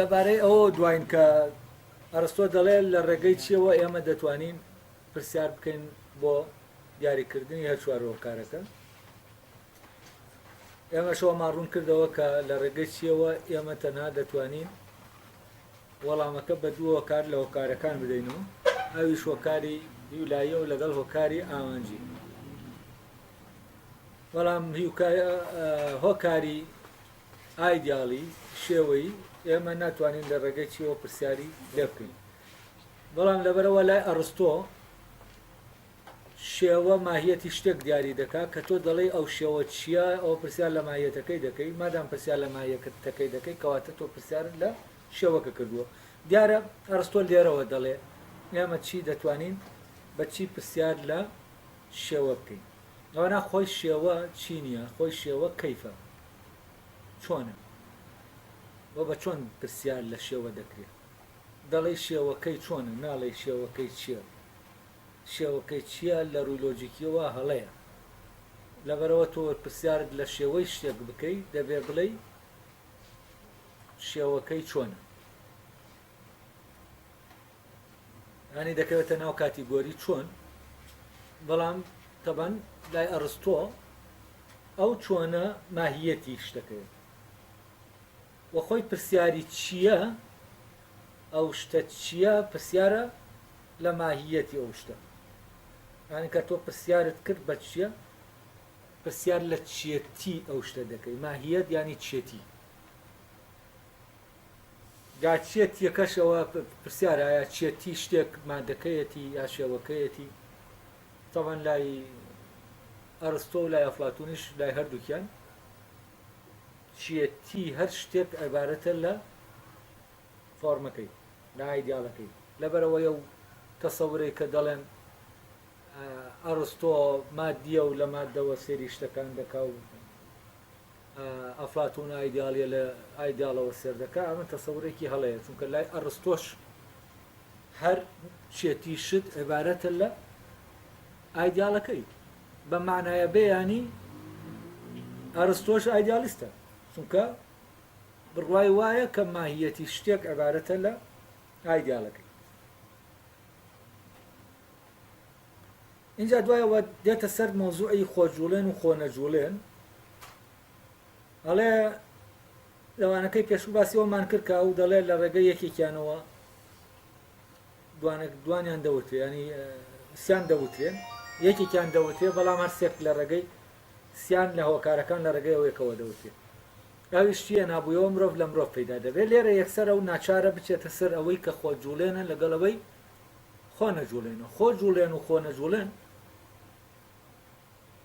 لەبارەی ئەوە دوایین کە ئەرستۆ دەڵێ لە ڕێگەی چیەوە ئێمە دەتوانین پرسیار بکەین بۆ دیاریکردنی هەر چوارۆکارەکە. ئێمە شەوە ماڕوون کردەوە کە لە ڕێگەی چیەوە ئێمە تەنها دەتوانین وەڵامەکە بە دوو هۆکار لە هۆکارەکان بدەینەوە، ئەویش هۆکاری هیولاییە و لەگەڵ هۆکاری ئامانجی. بەڵام هۆکاری ئایدیاڵی شێوەی ئێمە ناتوانین لە ڕێگەی چیەوە پرسیاری لێ بکەین. بەڵام لەبەرەوە لای ئەرستۆ شێوە ماهیەتی شتێک دیاری دەکات کە تۆ دەڵێ ئەو شێوە چییە، ئەو پرسیار لە ماهیەتەکەی دەکەی، مادام پرسیار لە ماهیەتەکەی دەکەی کەواتە تۆ پرسیار لە شێوەکە کردووە. دیارە ئەرستۆ لێرەوە دەڵێ ئێمە چی دەتوانین بە چی پرسیار لە شێوە بکەین. ئەوەنا خۆی شێوە چی نییە، خۆی شێوە کەیفە، چۆنە بۆ بە چۆن پرسیار لە شێوە دەکرێت. دەڵێ شێوەکەی چۆنە، ناڵێ شێوەکەی چییە. شێوەکەی چییە لە ڕووی لۆجیکیەوە هەڵەیە. لەبەرەوە تۆ پرسیارت لە شێوەی شتێک بکەی دەبێ بڵێ شێوەکەی چۆنە. ینی دەکەوێتە ناو کاتیگۆری چۆن. بەڵام تەبەن لای ئەرستۆ ئەو چۆنە ماهیەتی شتەکەی وە خۆی پرسیاری چییە، ئەو شتە چییە پرسیارە لە ماهیەتی ئەو شتە. ینی کە تۆ پرسیارت کرد بە چییە، پرسیار لە چێتی ئەو شتە دەکەی. ماهیەت ینی چێتی. جا چێتیەکەشەوە پرسیارایە چێتی شتێک مادەکەیەتی یا شێوەکەیەتی. تەبەن لای ئەرستۆ و لای ئەفلاتونیش لای هەردووکیان چێتی هەر شتێک عیبارەتە لە فۆرمەکەی، لە ئایدیاڵەکەی. لەبەرەوەی ئەو تەسەورەی کە دەڵێن ئەرستۆ مادیە و لە مادەوە سێری شتەکان دەکا و ئەفلاتون ئایدیاڵیە لە ئایدیاڵەوە سێر دەکا، ئەمە تەسەورێکی هەڵەیە، چونکە لای ئەرستۆش هەر چێتی شت عیبارەتە لە ئایدیاڵەکەی. بە معنایە بێ ینی ئەرستۆش ئایدیالیستە، چونکە بڕوای وایە کە ماهیەتی شتێک عیبارەتە لە ئایدیاڵەکەی. اینجا دوایەوە دێتە سەر مۆزوعی خۆجوڵێن و خۆنەجوڵێن. ئەڵێ لەوانەکەی پێشوو باسیەوەمان کرد کە ئەو دەڵێ لە ڕێگەی یەکێکیانەوە دوانیان دەوتێ، ینی سیان دەوترێن، یەکێکیان دەوتێ، بەڵام هەر سێک لە ڕێگەی سیان لە هۆکارەکان لە ڕێگەی ئەوەیەکەوە دەوتێ. ئەویش چییە؟ نابوویەوە مرۆڤ لە مرۆڤ پەیدا دەبێت. لێرە یەکسەر ئەو ناچارە بچێتە سەر ئەوەی کە خۆجوڵێنە لەگەڵەوەی خۆنەجوڵێنە. خۆجوڵێن و خۆنەجوڵێن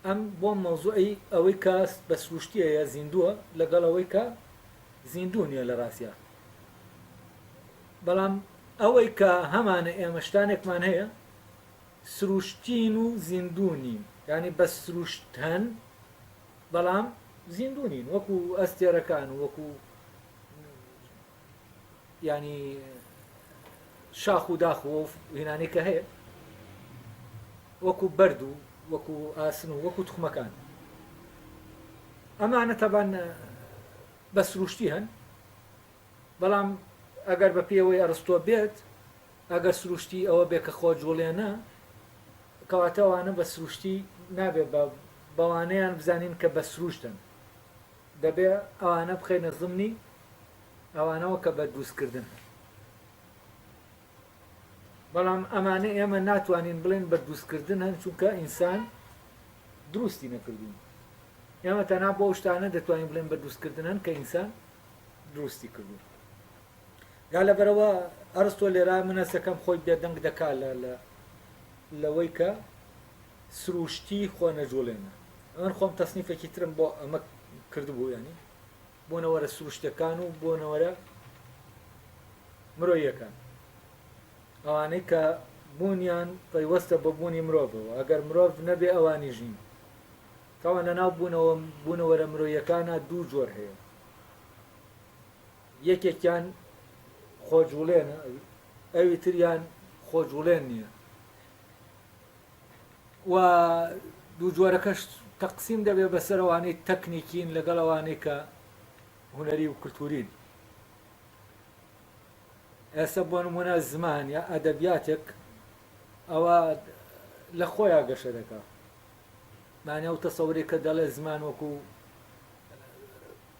ئەم بۆ مۆزوعی ئەوەی کە بە سروشتیە زیندووە لەگەڵەوەی کە زیندوو نییە لە ڕاستیە. بەڵام ئەوەی کە هەمانە ئێمە شتانێکمان هەیە سروشتین و زیندوو نین، ینی بە سروشت هەن بەڵام زیندوو نین، وەکو ئەستێرەکان و وەکو ینی شاخ و داخ و هینانەی کە هەیە، وەکو بەرد و وەکو ئاسن و وەکو توخمەکان. ئەمانە تەبەن بە سروشتی هەن، بەڵام ئەگەر بە پێوەی ئەرستۆ بێت، ئەگەر سروشتی ئەوە بێ کە خۆجوڵێنە، کەواتە ئەوانە بە سروشتی نابێت بەوانەیان بزانین کە بە سروشتن. دەبێ ئەوانە بخێنە زمنی ئەوانەوە کە بە دروستکردن. بەڵام ئەمانە ئێمە ناتوانین بڵێن بە دروستکردن هەن، چونکە ئینسان دروستی نەکردوین. ئێمە تەنها بۆ شتانە دەتوانین بڵێن بە دروستکردن هەن کە ئینسان دروستی کردوون. یا لەبەرەوە ئەرستۆ لێرە منەسەکەم خۆی بێدەنگ دەکات لەوەی کە سروشتی خۆنەجوڵێنە. ئەمن خۆم تەسنیفێکی ترم بۆ ئەمە کردبوو، ینی بۆنەوەرە سروشتەکان و بۆنەوەرە مرۆییەکان، ئەوانەی کە بوونیان پەیوەستە بە بوونی مرۆڤەوە. ئەگەر مرۆڤ نەبێ ئەوانی ژین. تاوان لەناو بوونەوەرە مرۆییەکانە دوو جۆر هەیە. یەکێکیان خۆجوڵێنە، ئەوی تریان خۆجوڵێن نییە. و دوو جۆرەکەش تەقسیم دەبێ بەسەر ئەوانەی تەکنیکین لەگەڵ ئەوانەی کە هونەری و کولتورین. ئێستا بۆ نمونە زمان یا ئەدەبیاتێک ئەوە لە خۆیان گەشە دەکات مانە و تەسەوری کە دەڵێ زمان وەکو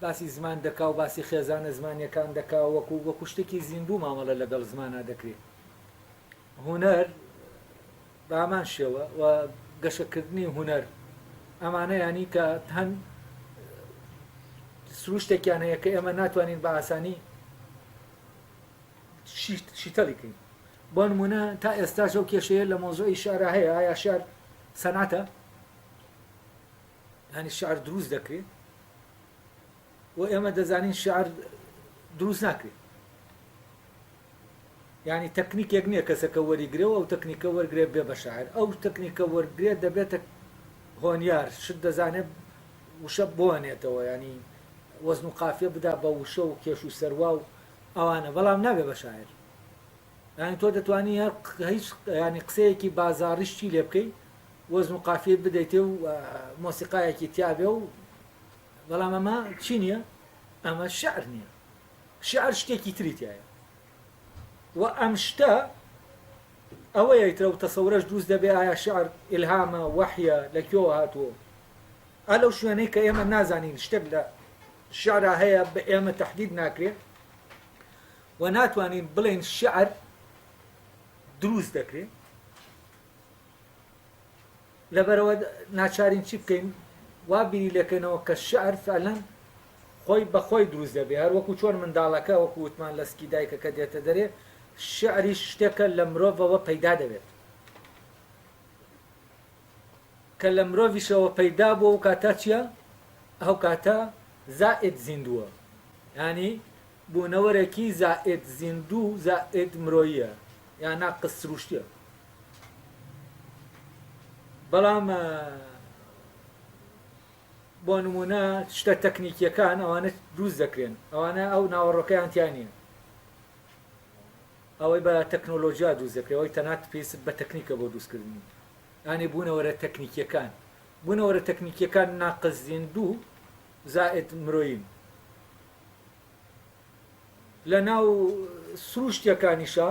باسی زمان دەکا و باسی خێزانە زمانیەکان دەکا وەکو شتێکی زیندوو مامەڵە لەگەڵ زمانە دەکرێت هونەر بامان شێوە و گەشەکردنی هونەر ئەمانە ینی کە هەن سروشتێکیان هەیە کە ئێمە ناتوانین بە ئاسانی شیتەڵیکەین بۆ نمونە تا ئێستاش ئەو کێشەیە لە مۆزۆی شارە هەیە ئایا شار سەناتە ینی شعر دروست دەکرێت و ئێمە دەزانین شعر دروست ناکرێت ینی تەکنیکێک نییە کەسەکە وەریگرێەوە ئەو تەکنیکە وەرگێت بێ بە شاعر ئەو تەکنیکە وەرگێت دەبێتە هۆنیار شت دەزانێت وشە بۆنێتەوە ینی وەزن و قافیە بدا بە وشە و کێش و سەروا و ئەوانە بەڵام نابێ بە شاعر ینی تۆ دەتوانی هیچ ینی قسەیەکی بازاڕیشتی لێ بکەی وەزن و قافیە بدەیتێ و مۆسیقایەکی تیاابێ و بەڵام ئەمە چی نییە ئەمە شعر نییە شعر شتێکی تریتایە و ئەم شتە ئەوەیە ترە و تەسەورەش دروست دەبێ ئایا شعر ئیلهامە وەحیە لەکوێوە هاتووە ئەلەو شوێنەی کە ئێمە نازانین شتێک لە شعرا هەیە بە ئێمە تەحدید ناکرێت و ناتوانین بڵێن شعر دروست دەکرێت لەبەرەوە ناچارین چی بکەین وا بیری لەکەنەوە کە شعر فعلەن خۆی بەخۆی دروست دەبێ هەر وەکو چۆن منداڵەکە وەکو وتمان لە سکی دایکەکە دێتە دەرێ شعری شتێکە لە مرۆڤەوە پەیدا دەبێت کە لە مرۆڤیشەوە پەیدا بووە و کاتە چییە ئەو کاتە زائد زیندووە ینی بوونەوەرێکی زائد زیندوو زائد مرۆییە یان ناقص سروشتیە بەڵام بۆ نمونە شتە تەکنیکیەکان ئەوانە دروست دەکرێن ئەوانە ئەو ناوەڕۆکەیانتیانە ئەوەی بە تەکنۆلۆژیا دروست دەکرێت ئەوەی تەنات پێست بە تەکنیکە بۆ دروستکردنی ئەنی بوونەوەرە تەکنیکیەکان بوونەوەرە تەکنیکیەکان ناقص زیندوو زائد مرۆیین لە ناو سروشتیەکانیشە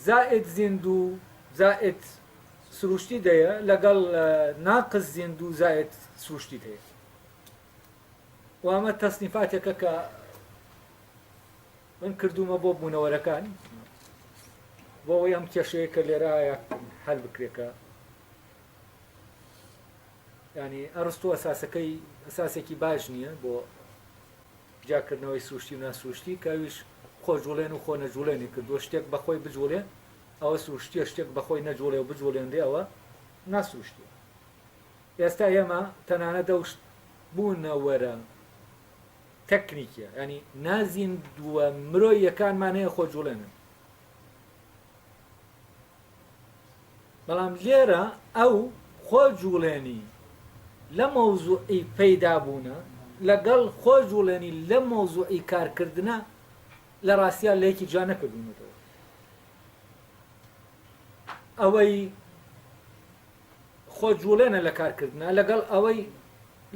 زائد زیندوو زائد سروشتی دەیە لەگەڵ ناقص زیندوو زائد سروشتی هەیە و ئەمە تەسنیفاتێکە کە من کردومە بۆ بوونەوەرەکان بۆ ئەوەی ئەم کێشەیە کە لێرایە هەل بکرێکە ینی ئەرستۆ ئەساسێکی باش نییە بۆ جاکردنەوەی سروشتی و ناسروشتی کەویش خۆجوڵێن و خۆ نەجوڵێنی کردووە شتێک بەخۆی بجوڵێن ئەوە سروشتیە شتێک بەخۆی نەجوڵێ و بجوڵێندێ ئەوە ناسروشتی ئێستا ئێمە تەنانە دەوشت بوونەوەرە تەکنیکە ینی نازیندووە مرۆییەکانمان هەیە خۆجوڵێنن بەڵام لێرە ئەو خۆجوڵێنی لە مەوزوعی پەیدابوونە لەگەڵ خۆجوڵێنی لە مەوزوعی کارکردنە لە ڕاستیان لە یەکی جا نەکردوونەتەوە ئەوەی خۆجوڵێنە لە کارکردنە لەگەڵ ئەوەی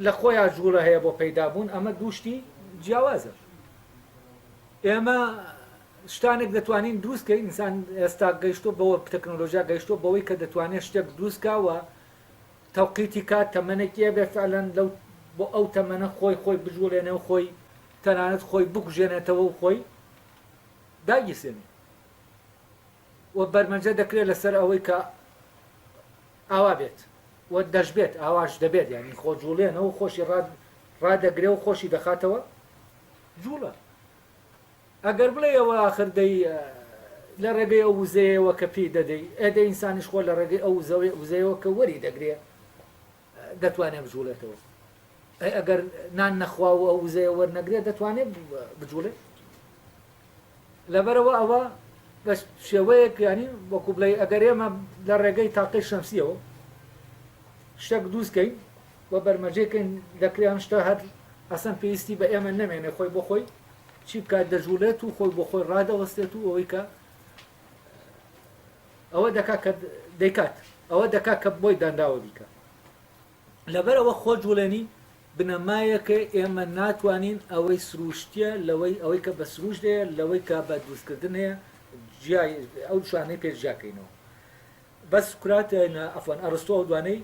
لە خۆیان جوڵە هەیە بۆ پەیدابوون ئەمە دووشتی جیاوازە ئێمە شتانێک دەتوانین دروستکەین ئینسان ئێستا گەیشتۆ بەوە تەکنۆلۆژیا گەیشتۆ بەوەی کە دەتوانێت شتێک دروستکەوە تەوقیتی کات تەمەنێکیە بێ فعلەن لەو بۆ ئەو تەمەنە خۆی بجوڵێنێ و خۆی تەنانەت خۆی بکوژێنێتەوە و خۆی داگیرسێنێ و بەرمەنجە دەکرێت لەسەر ئەوەی کە ئاوا بێت و دەشبێت ئاواش دەبێت ینی خۆ جوڵێنەوە خۆشی ڕادەگرێ و خۆشی دەخاتەوە جوڵە ئەگەر بڵێەوە ئاخردەی لە ڕێگەی ئەو وزەیەوە کە پێی دەدەی ئێدە ئینسانیش خۆ لە ڕێگەی ئەو وزەیەوە کە وەری دەگرێ دەتوانێت بجوڵێتەوە ئەگەر نان نەخوا و ئەو وزەیە وەرنەگرێت دەتوانێت بجوڵێت لەبەرەوە ئەوە بە شێوەیەک ینی وەکو بڵێ ئەگەر ئێمە لە ڕێگەی تاقی شەمسیەوە شتێک دروستکەین بۆ بەرمەجێکەین دەکرێت ئەم شتە هەر ئەسەن پێویستی بە ئێمە نەمێنێ خۆی بۆ خۆی چی بکات دەژوڵێت و خۆی بۆ خۆی ڕادەوەستێت و ئەوەی کە ئەوە دەکات کە دەیکات ئەوە دەکات کە بۆی دانراوە بیکە لەبەرەوە خۆ جوڵێنی بنەمایەکە ئێمە ناتوانین ئەوەی سروشتیە لەوەی ئەوەی کە بە سروش دەیە لەوەی کە بە دروستکردن هەیە ئەو شوانەی پێشجاکەینەوە بەس سقراط ئەفوان ئەرستۆ ئەو دوانەی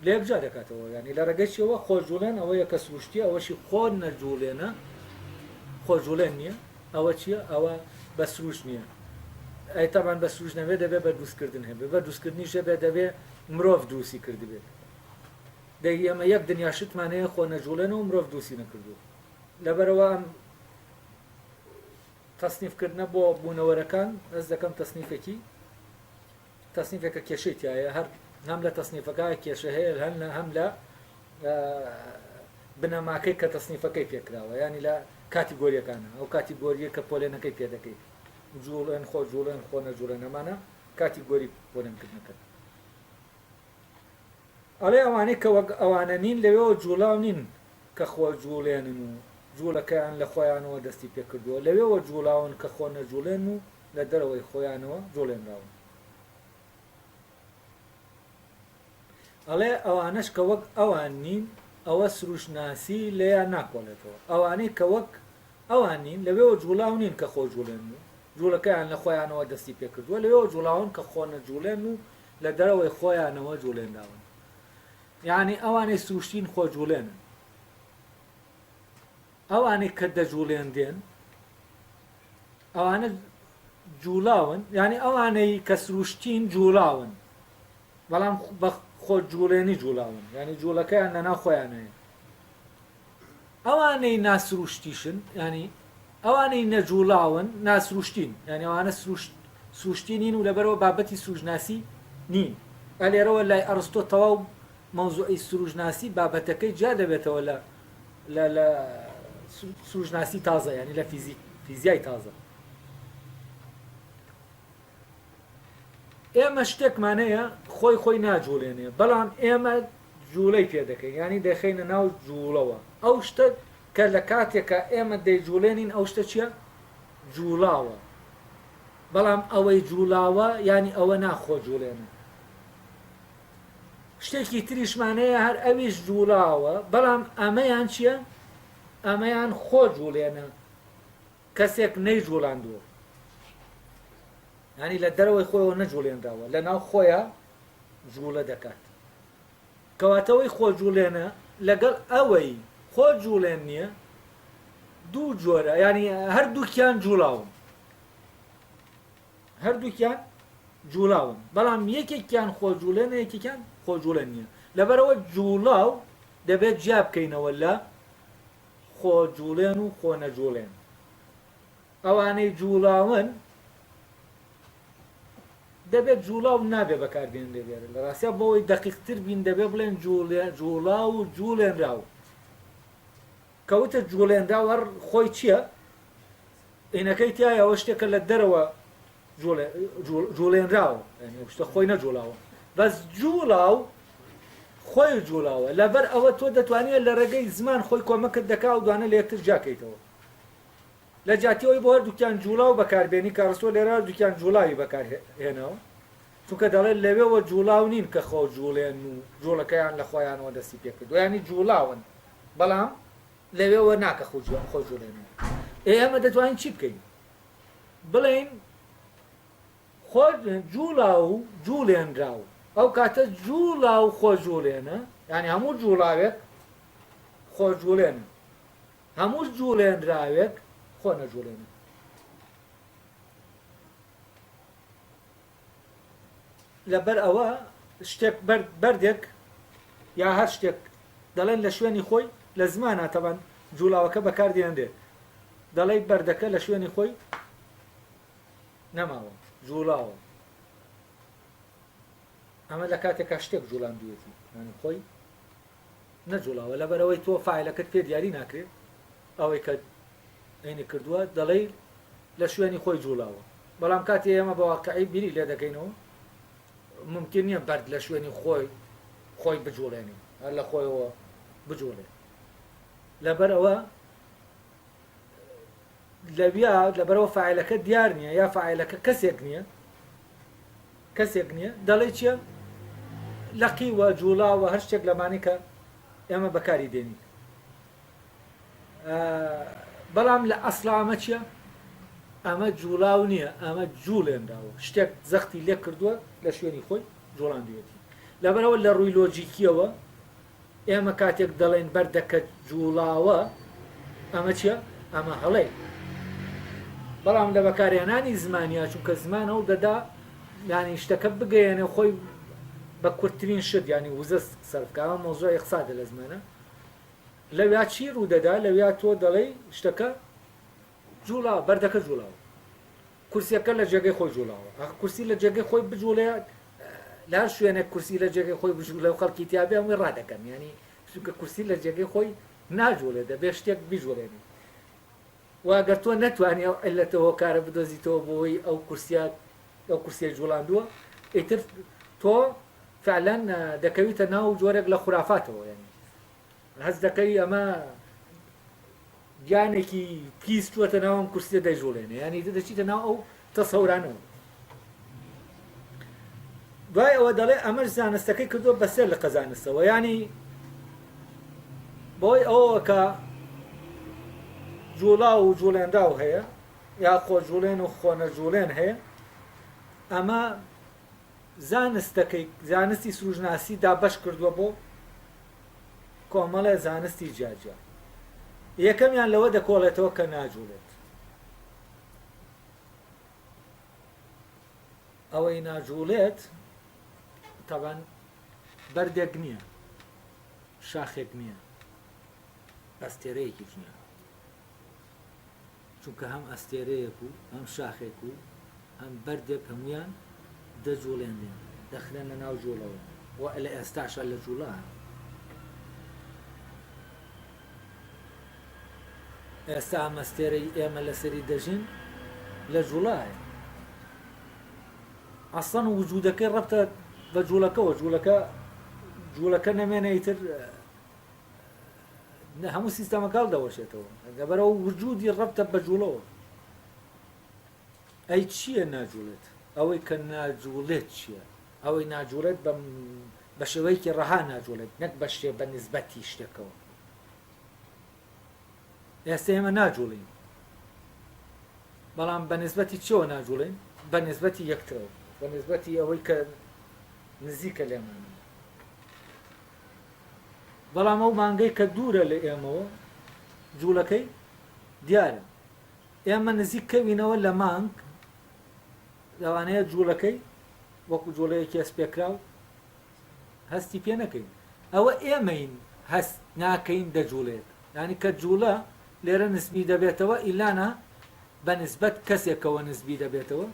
لە یەکجا دەکاتەوە ینی لە ڕێگەیەوە خۆجوڵێن ئەوەیە کە سروشتی ئەوەشی خۆ نەجوڵێنە خۆجوڵێن نییە ئەوە چییە ئەوە بە سروش نییە ئەیتەمان بە سروش نەبێت دەبێت بە دروستکردن هەبێت بە دروستکردنیشە بێت دەبێت مرۆڤ دروستی کردی بێت دەی ئەمە یەک دنیا شتمانەیە خۆ نەجوڵێن و مرۆڤ دووسی نەکردو لەبەرەوە ئەم تەسنیفکردنە بۆ بوونەوەرەکان ئەس دەکەم تەسنیفێکی تەسنیفێکە کێشەی تایە هەر هەم لە تەسنیفەکە کێشە هەیە هەم لە بنەماکەی کە تەسنیفەکەی پێکراوە ینی لە کاتیگۆریەکانە ئەو کاتیگۆریە کە پۆلێنەکەی پێ دەکەیت جوڵێن خۆ جوڵێن خۆ نەجوڵێن ئەمانە کاتیگۆری پۆلێنکردنەکە ئەڵێ ئەوانەی کە وەک ئەوانە نین لەوێەوە جوڵاو نین کە خۆ جوڵێنن و جوولەکەیان لە خۆیانەوە دەستی پێکردووە لەوێەوە جوڵاون کە خۆ نەجوڵێن و لە دەرەوەی خۆیانەوە جوڵێنراون ئەڵێ ئەوانش کە وەک ئەوان نین ئەوە سروشناسی لێیان ناکۆڵێتەوە ئەوانەی کە وەک ئەوان نین لەوێەوە جوڵاو نین کە خۆ جوڵێن و جوولەکەیان لە خۆیانەوە دەستی پێکردووە لەوێەوە جوڵاون کە خۆ نەجوڵێن و لە دەرەوەی خۆیانەوە جوڵێنراون یعنی ئەوانەی سروشتین خۆ جوڵێنن ئەوانەی کە دەجوڵێن دێن ئەوانە جوڵاون یعنی ئەوانەی کە سروشتین جوڵاون بەڵام بە خۆ جوڵێنی جوڵاون ینی جوولەکەیان لەناو خۆیانەیە ئەوانەی ناسروشتیشن ینی ئەوانەی نەجوڵاون ناسروشتین ینی ئەوانە سروشتینین و لەبەرەوە بابەتی سروشناسی نین ئەلێرەوە لای ئەرستۆ تەواو مەوزوعی سروشناسی بابەتەکەی جا دەبێتەوە لە سروشناسی تازە ینی لە فیزیای تازە ئێمە شتێکمانەیە خۆی ناجوڵێنێ بەڵام ئێمە جوولەی پێ دەکەین ینی دەخینە ناو جوولەوە ئەو شتە کە لە کاتێکە ئێمە دەیجوڵێنین ئەو شتە چییە جوڵاوە بەڵام ئەوەی جوڵاوە ینی ئەوە ناخۆ جوڵێنە شتێکی تریشمانەیە هەر ئەویش جوڵاوە بەڵام ئەمەیان چییە ئەمەیان خۆ جوڵێنە کەسێک نەیجوڵاندووە ینی لە دەرەوەی خۆیەوە نەجوڵێنراوە لە ناو خۆیان جوڵە دەکات کەواتەوەی خۆ جوڵێنە لەگەڵ ئەوەی خۆ جوڵێن نییە دوو جۆرە ینی هەردووکیان جوڵاون هەردووکیان جوڵاون بەڵام یەکێکیان خۆ جوڵێنە یەکێکیان خۆ جوڵێن نییە لەبەرەوە جوڵاو دەبێت جیا بکەینەوە لە خۆ جوڵێن و خۆ نەجوڵێن ئەوانەی جوڵاون دەبێت جوڵاو نابێ بەکاربێن لێبێت لە ڕاستیا بۆەوەی دەقیقتر بین دەبێت بڵێن جوڵاو و جوڵێنراو کەوتە جوڵێنراو هەر خۆی چییە عینەکەی تایە ئەوە شتێکە لە دەرەوە جوڵێنراوە شتە خۆی نەجوڵاوە بەس جوڵاو خۆی جوڵاوە لەبەر ئەوە تۆ دەتوانێت لە ڕێگەی زمان خۆی کۆمەکت دەکا و دوانە لە یەکتر جاکەیتەوە لە جاتیەوەی بۆ هەردووکیان جوڵاو بەکاربێنی کارستۆ لێرە هەردووکیان جوڵاوی بەکارهێنەوە چونکە دەڵێت لەوێەوە جوڵاو نین کە خۆ جوڵێن و جوڵەکەیان لە خۆیانەوە دەستی پێکردو ینی جوڵاون بەڵام لەوێەوە ناکە خۆ جوڵێن ئێمە دەتوانین چی بکەین بڵێن خۆ جوڵاو و جوڵێنراو ئەو کاتە جوڵاو خۆ جوڵێنە ینی هەموو جوڵاوێک خۆ جوڵێنە هەموو جوڵێنراوێک خۆ نەجوڵێنە لەبەر ئەوە شتێک بەردێک یا هەر شتێک دەڵێن لە شوێنی خۆی لە زمانە تەبەن جوڵاوەکە بەکاردێنرێ دەڵێ بەردەکە لە شوێنی خۆی نەماوە جوڵاوە ئەمە لە کاتێکا شتێک جوڵاندوێتی خۆی نەجوڵاوە لەبەرەوەی تۆ فاعلەکەت پێ دیاری ناکرێت ئەوەی کە عینی کردووە دەڵێ لە شوێنی خۆی جوڵاوە بەڵام کاتی ئێمە بە واقعی بیری لێ دەکەینەوە ممکن نییە بەرد لە شوێنی خۆی بجوڵێنی هەر لە خۆیەوە بجوڵێ لەبەرەوە لەبەرەوە فاعلەکە دیار نییە یا فاعلەکە کەسێک نییە دەڵێ چییە لەقیوە جوڵاوە هەر شتێک لەمانی کە ئێمە بەکاری دێنین بەڵام لە ئەسڵا ئەمە چییە؟ ئەمە جوڵاو نییە، ئەمە جوڵێنراوە، شتێک زەختی لێ کردووە لە شوێنی خۆی جوڵاندوێتی. لەبەرەوە لە ڕووی لۆجیکیەوە ئێمە کاتێک دەڵێن بەردەکە جوڵاوە ئەمە چییە؟ ئەمە هەڵێ. بەڵام لە بەکارهێنانی زمانیا چونکە زمانە و دەدا ینی شتەکە بگەیەنێ خۆی بە کورتترین شت ینی وزە سەرفکاوە مۆزۆ اقتصادە لە زمانە لەویا چی ڕوو دەدا لەویا تۆ دەڵێ شتەکە جوڵا بەردەکە جوڵاوە، کورسیەکە لە جێگەی خۆی جوڵاوە. کورسی لە جێگەی خۆی بجوڵێ لە هەر شوێنێک کورسی لە جێگەی خۆی بژوولە و خەڵکی تیابێ ئەوەی ڕادەکەم، ینی چونکە کورسی لە جێگەی خۆی ناجوڵێ دەبێ شتێک بیژوڵێنی. واگەر تۆ نەتوانێ ئەو عیلەتەوە کارە بدۆزیتەوە بۆی ئەو کورسیە جوڵاندووە ئیتر تۆ فعلا دەکەویتە ناو جۆرێک لە خوراافاتەوە، ینی هەز دەکەی ئەمە گیانێکی پیس چوەتە ناوم کورسیە دەیژوڵێنێ، ینی دەچیتە ناو ئەو تەسەورانەوە. دوای ئەوە دەڵێ ئەمەش زانستەکەی کردووە بەسەر لە قەزانستەوە، ینی بۆی ئەوە کە جوڵا و جوڵێنداو هەیە یا خۆ جوڵێن و خۆنە جوڵێن هەیە، ئەمە زانستەکەی زانستی سروژناسی دابەش کردووە بۆ کۆمەڵە زانستی جیاجیا. یەکەمیان لەوە دەکۆڵێتەوە کە ناجوڵێت. ئەوەی ناجوڵێت تەبەن بەردێک نییە، شاخێک نییە، ئەستێرەیەکی نییە، چونکە هەم ئەستێرەیەک و هەم شاخێک و هەم بەردێک هەمویان دەجوڵێنێن دەخرێن لە ناو جوڵەوە و لە ئێستاشە لە جوڵە. ئێستا ئەمەستێرەی ئێمە لەسەری دەژین لە جوڵایە، ئەسڵەن وجودەکەی ڕەبتە بە جوڵەکەەوە، جوڵەکە نەمێنە ئیتر هەموو سیستەمەکەڵ دەوەشێتەوە، لەبەرەوە وجودی ڕەبتە بە جوڵەوە. ئەی چییە ناجوڵێت؟ ئەوەی کە ناجوڵێت چییە؟ ئەوەی ناجوڵێت بە شێوەیەکی ڕەها ناجوڵێت، نەک بە شێ بە نسبەتی شتێکەوە. ئێستا ئێمە ناجوڵین، بەڵام بە نسبەتی چۆ ناجوڵین؟ بە نسبەتی یەکترەوە، بە نسبەتی ئەوەی کە نزیکە لێمانە. بەڵام ئەو مانگەی کە دوورە لە ئێمەوە جوولەکەی دیارە، ئێمە نزیک کەوینەوە لە مانگ لەوانەیە جوولەکەی وەکو جوڵەیەکی ئەسپێکراو هەستی پێ نەکەین. ئەوە ئێمەین هەست ناکەین دەجوڵێت، ینی کە جوولە لێرە نسبی دەبێتەوە ئیلانە بە نسبەت کەسێکەوە نسبی دەبێتەوە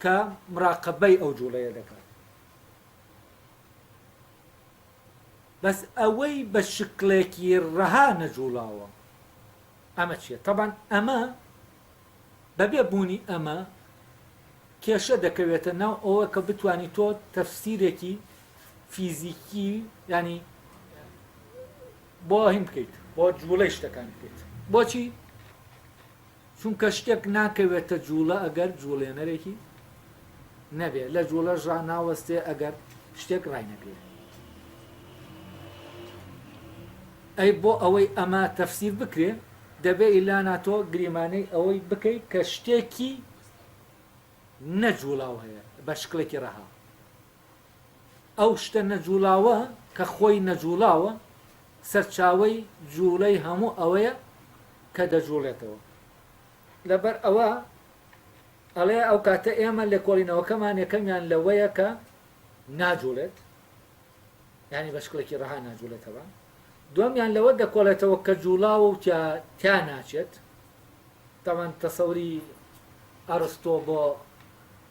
کە مراقبەی ئەو جوڵەیە دەکات. بەس ئەوەی بە شکلێکی ڕەها نەجوڵاوە ئەمە چییە؟ تەبەن ئەمە بەبێ بوونی ئەمە کێشە دەکەوێتە ناو ئەوە کە بتوانی تۆ تەفسیرێکی فیزیکی ینی بۆ هیم بکەیت، بۆ جوڵەی شتەکان بکەیت. بۆچی؟ چونکە شتێک ناکەوێتە جوڵە ئەگەر جوڵێنەرێکی نەبێ، لە جوڵە ژان ناوەستێ ئەگەر شتێک ڕای نەکرێت. ئەی بۆ ئەوەی ئەمە تەفسیر بکرێ دەبێ ئیلانا تۆ گریمانەی ئەوەی بکەیت کە شتێکی نەجوڵاو هەیە بە شکلێکی ڕەها. ئەو شتە نەجوڵاوە کە خۆی نەجوڵاوە سەرچاوەی جوڵەی هەموو ئەوەیە کە دەجوڵێتەوە. لەبەر ئەوە ئەڵێ ئەو کاتە ئێمە لە کۆڵینەوەکەمان یەکەمیان لەوەیە کە ناجوڵێت، ینی بە شکلێکی ڕەها ناجوڵێتەوە. دومیان لەوە دەکۆڵێتەوە کە جوڵاوە و تیا ناچێت. تەمان تەسەوری ئەرستۆ بۆ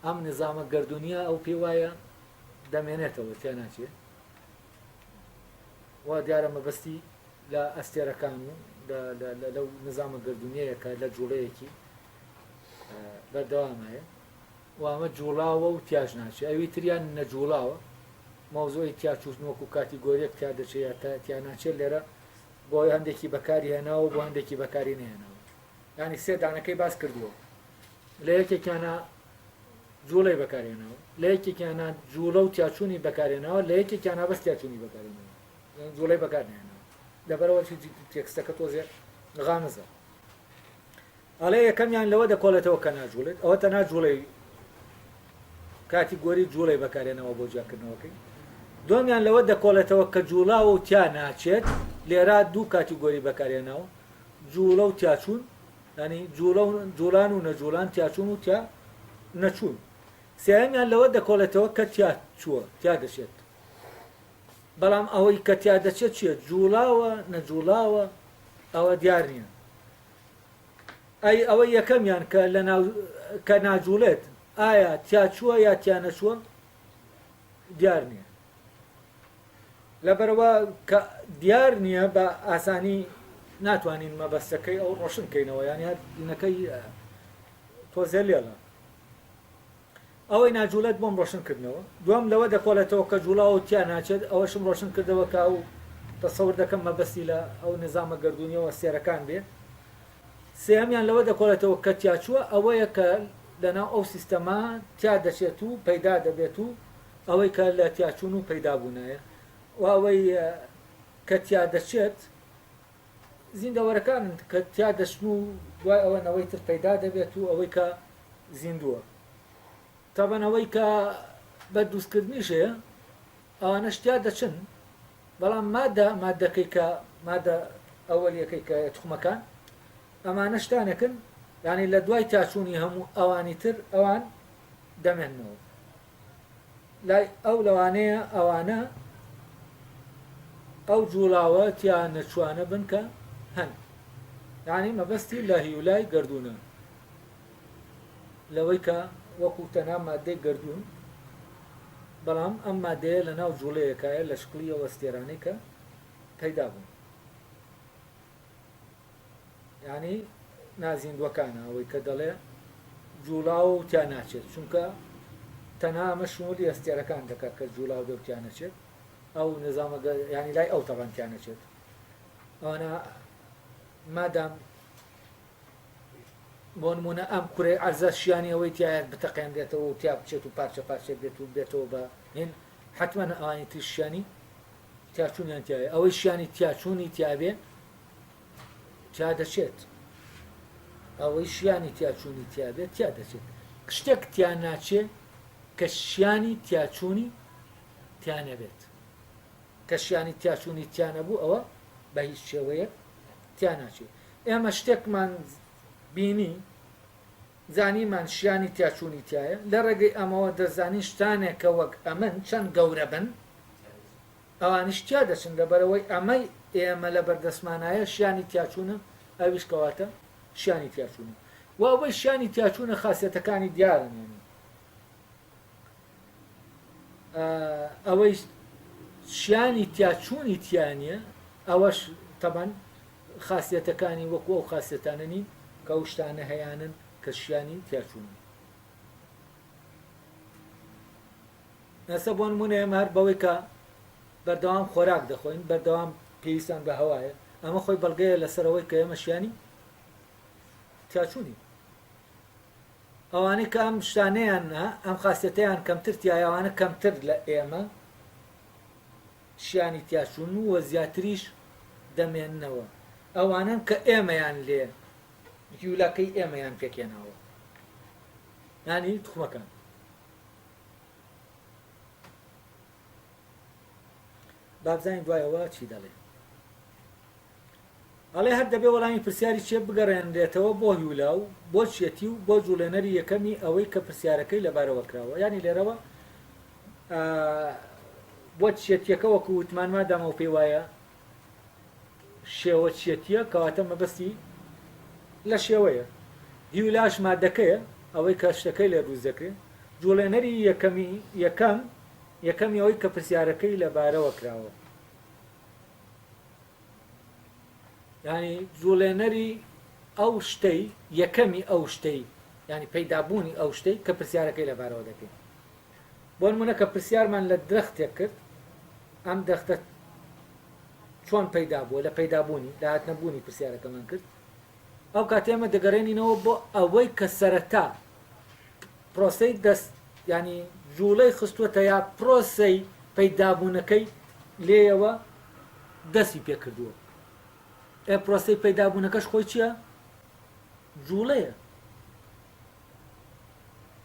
ئەم نظامە گەردونیە ئەو پێ وایە دەمێنێتەوە تیا ناچێت. وا دیارە مەبەستی لە ئەستێرەکان و لەو نظامە گەردونیەیەکە لە جوڵەیەکی بەردەوامایە و ئەمە جوڵاوە و تیاژ ناچێت. ئەوی تریان نەجوڵاوە مۆزۆی تیاچوتنەوەکو کاتیگۆریەک تا دەچێت تیا ناچێت. لێرە بۆ هەندێکی بەکاری هێناوە بۆ هەندێکی بەکاری نهێناوە، ینی سێ دانەکەی باس کردووە. لە یەکێکیانە جوڵەی بەکارهێناوە، لە یەکێکیانە جوڵە و تیاچوونی بەکارهێناوە، لە یەکێکیانە بەس تیاچوونی بەکارهێناوە، جوڵەی بەکارهێناوە. لەبەرەوە تێکستەکە تۆزێ غامزە ئەڵێ یەکەمیان لەوە دەکۆڵێتەوە کە ناجوڵێت ئەوە تەنها جوڵەی کاتی گۆری جوڵەی بەکارێنەوە بۆ جیاکردنەوەکەی دومیان لەوە دەکۆڵێتەوە کە جوڵاوە و تیا ناچێت لێرا دوو کاتی گۆری بەکارێنەوە جوڵە و تیاچوون ینی جوڵان و نەجوڵان تیاچوون و تیا نەچوون سێمیان لەوە دەکۆڵێتەوە کە تیا چووە تیا دەچێت بەڵام ئەوەی کە تیا دەچێت چییە جوڵاوە نەجوڵاوە ئەوە دیار نییە ئەی ئەوە یەکەمیان کە ناجوڵێت ئایا تیا چووە یا تیا نەچووە دیار نییە لەبەرەوە کە دیار نییە بە ئاسانی ناتوانین مەبەستەکەی ئەو ڕۆشن بکەینەوە یانی هەرینەکەی تۆزێ لێڵە ئەوەی ناجوولێت بۆم ڕۆشنکردنەوە دوم لەوە دەکۆڵێتەوە کە جوڵاو و تیا ناچێت ئەوەشم ڕۆشن کردەوە کە ئەو تەسەور دەکەم مەبەستی لە ئەو نظامە گردوونیەوە سێرەکان بێت سێمیان لەوە دەکۆڵێتەوە کە تیاچووە ئەوەیە کە لەناو ئەو سیستەما تیا دەچێت و پەیدا دەبێت و ئەوەی کە لە تیاچوون و پەیدا بوونایە و ئەوەی کە تیا دەچێت زیندەوەرەکانن کە تیا دەچن و دوای ئەوە نەوەی تر پەیدا دەبێت و ئەوەی کە زیندووە تابەنەوەی کە بە دروستکردنیشەیە ئەوانە شتیا دەچن بەڵام مادەکەی کە مادە ئەوەلیەکەی کە توخمەکان ئەمانە شتانەکەن یعنی لە دوای تاچوونی هەموو ئەوانی تر ئەوان دەمێنەوە لای ئەو لەوانەیە ئەوانە ئەو جوڵاوە تیا نەچوانە بن کە هەن یعنی مەبەستی لە هیولای گردوونە لەوەی کە وەکو تەنها مادەی گردوون بەڵام ئەم مادەیە لە ناو جوڵەیەکایە لە شکلی ئەوە ستێرانەی کە پەیدا بوون یعنی نازیندوەکانە ئەوەی کە دەڵێ جوڵاو و تیا ناچێت چونکە تەنها ئەمە شمولی ئەستێرەکان دەکات کە جوڵاو دە و تیا نەچێت ئەو نظامە ینی لای ئەو تەڕەن تیا نەچێت ئەوانە مادام بۆ نمونە ئەم کوڕێ عەرزە شیانی ئەوەی تایە بتەقێنرێتەوە و تیا بچێت و پارچە پارچە بێت و بێتەوە بە هێن حتمما ئەوانی تر شیانی تیاچوونیان تایە ئەوەی شیانی تیاچوونی تیابێ تیا دەچێت ئەوەی شیانی تیاچوونی تیابێت تیا دەچێت شتێک تیا ناچێت کە شیانی تیاچوونی تیا نەبێت کە شیانی تیاچوونی تیا نەبوو ئەوە بە هیچ شێوەیە تیا ناچێت ئێمە شتێکمان بینی زانیمان شیانی تیاچوونی تایە لە ڕێگەی ئەمەوە دەزانی شتانێک کە وەک ئەمن چەند گەورە بن ئەوانیش تیا دەچن لەبەرەوەی ئەمەی ئێمە لە بەردەستمانایە شیانی تیاچوونە ئەویش کەواتە شیانی تیاچوونە و ئەوەی شیانی تیاچوونە خاصیەتەکانی دیارن ئەوەی شیانی تیاچوونی تیانە ئەوەش تەبەن خاصیەتەکانی وەکو ئەو خاصیەتانە نین کە ئەو شتانە هەیانن کە شیانی تیاچوونە ئێستا بۆ نمونە ئێمە هەر بەوەی کە بەردەوام خۆراک دەخۆین بەردەوام پێویستان بە هەوایە ئەمە خۆی بەڵگەیە لەسەرەوەی کە ئێمە شیانی تیاچوونی ئەوانەی کە ئەم شتانەیان ئەم خاصیەتەیان کەمتر تیایەوانە کەمتر لە ئێمە شیانی تیاچوون و زیاتریش دەمێننەوە ئەوانن کە ئێمەیان لێ هیولاکەی ئێمەیان پێکێناوە ینی توخمەکان بابزانین دوایەوە چی دەڵێ ئەڵێ هەر دەبێ وەڵامی پرسیاری چێ بگەڕێنرێتەوە بۆ هیولا و بۆ چێتی و بۆ جوڵێنەری یەکەمی ئەوەی کە پرسیارەکەی لەبارەوە کراوە ینی لێرەوە بۆ چێتیەکە وەکو وتمان مادام ئەو پێی وایە شێوە چێتیە کەواتە مەبەستی لە شێوەیە هیولاش مادەکەیە ئەوەی کە شتەکەی لێ دروست دەکرێت جوڵێنەری یەکەمی ئەوەی کە پرسیارەکەی لەبارەوە کراوە ینی جوڵێنەری ئەو شتەی یەکەمی ئەو شتەی ینی پەیدابوونی ئەو شتەی کە پرسیارەکەی لەبارەوە دەکەین بۆ نمونە کە پرسیارمان لە درەختێک کرد ئەم دەختە چۆن پەیدا بووە لە پەیدابوونی لە هاتنەبوونی پرسیارەکەمان کرد ئەو کاتێ ئێمە دەگەڕێنینەوە بۆ ئەوەی کە سەرەتا پرۆسەی دەست ینی جوڵەی خستووەتە یا پرۆسەی پەیدابوونەکەی لێیەوە دەستی پێکردووە پرۆسەی پەیدابوونەکەش خۆی چییە؟ جوڵەیە